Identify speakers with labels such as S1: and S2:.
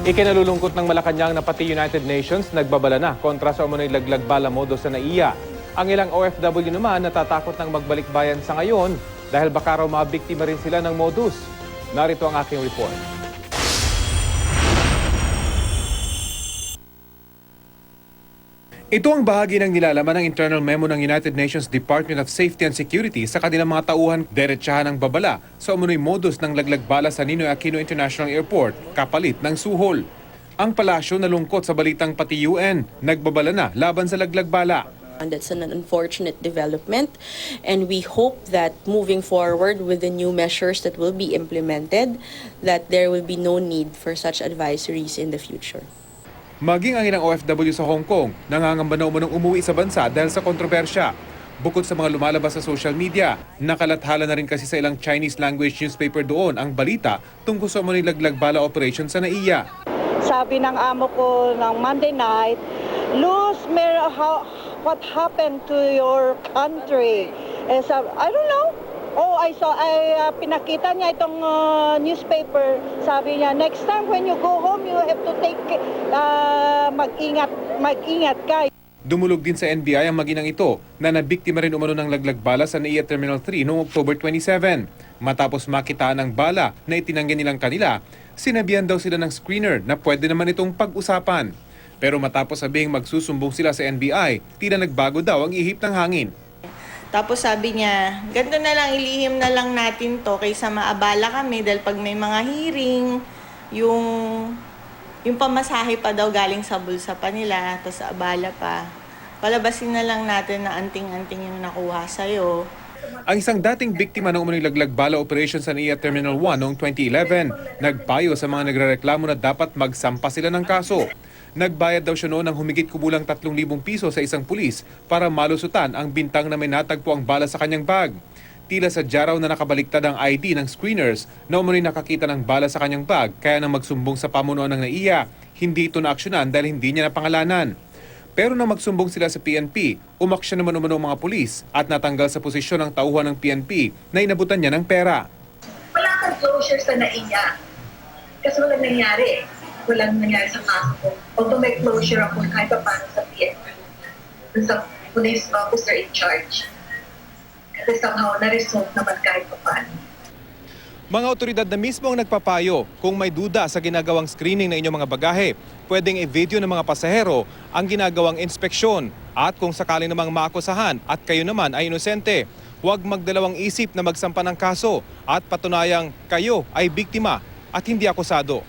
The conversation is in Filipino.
S1: Ikinalulungkot ng Malacanang na pati United Nations nagbabala na kontra sa umano'y laglag bala modo sa NAIA. Ang ilang OFW naman natatakot ng magbalik bayan sa ngayon dahil baka raw mabiktima rin sila ng modus. Narito ang aking report. Ito ang bahagi ng nilalaman ng internal memo ng United Nations Department of Safety and Security sa kanilang mga tauhan derechahan ng babala sa umunoy modus ng laglag bala sa Ninoy Aquino International Airport kapalit ng suhol. Ang palasyo nalungkot sa balitang pati UN nagbabala na laban sa laglag bala.
S2: And that's an unfortunate development, and we hope that moving forward with the new measures that will be implemented, that there will be no need for such advisories in the future.
S1: Maging ang ilang OFW sa Hong Kong, nangangamba na umunong umuwi sa bansa dahil sa kontrobersya. Bukod sa mga lumalabas sa social media, nakalathala na rin kasi sa ilang Chinese language newspaper doon ang balita tungkol sa umunong laglag bala operation sa NAIA.
S3: Sabi ng amo ko ng Monday night, Luz, what happened to your country? And sabi, I don't know. Pinakita niya itong newspaper. Sabi niya, next time when you go home, you have to take, mag-ingat ka.
S1: Dumulog din sa NBI ang maginang ito na nabiktima rin umano ng laglag bala sa NAIA Terminal 3 noong October 27. Matapos makitaan ng bala na itinanggi nilang kanila, sinabihan daw sila ng screener na pwede naman itong pag-usapan. Pero matapos sabihing magsusumbong sila sa NBI, tila nagbago daw ang ihip ng hangin.
S4: Tapos sabi niya, ganito na lang, ilihim na lang natin to kaysa maabala kami dahil pag may mga hearing, yung pamasahe pa daw galing sa bulsa pa nila, tapos abala pa. Palabasin na lang natin na anting-anting yung nakuha sa'yo.
S1: Ang isang dating biktima ng umunoy laglag bala operation sa NAIA Terminal 1 noong 2011, nagpayo sa mga nagrereklamo na dapat magsampa sila ng kaso. Nagbayad daw siya noon ng humigit kumulang 3,000 piso sa isang pulis para malusutan ang bintang na may natagpo ang bala sa kanyang bag. Tila sa raw na nakabaliktad ang ID ng screeners na umunoy nakakita ng bala sa kanyang bag kaya nang magsumbong sa pamunuan ng NAIA, hindi ito naaksyonan dahil hindi niya napangalanan. Pero nang magsumbong sila sa PNP, umaksyon naman umano ang mga pulis at natanggal sa posisyon ng tauhan ng PNP na inabutan niya ng pera.
S5: Wala kang closure sa NAIA kasi walang nangyari. Walang nangyari sa kaso ko. Although may closure ako kahit pa paano sa PNP, sa police officer in charge. Kasi somehow na-resolve naman kahit pa paano.
S1: Mga otoridad na mismo ang nagpapayo kung may duda sa ginagawang screening ng inyong mga bagahe, pwedeng i-video ng mga pasahero ang ginagawang inspeksyon at kung sakaling namang maakusahan at kayo naman ay inosente, huwag magdalawang isip na magsampa ng kaso at patunayang kayo ay biktima at hindi akusado.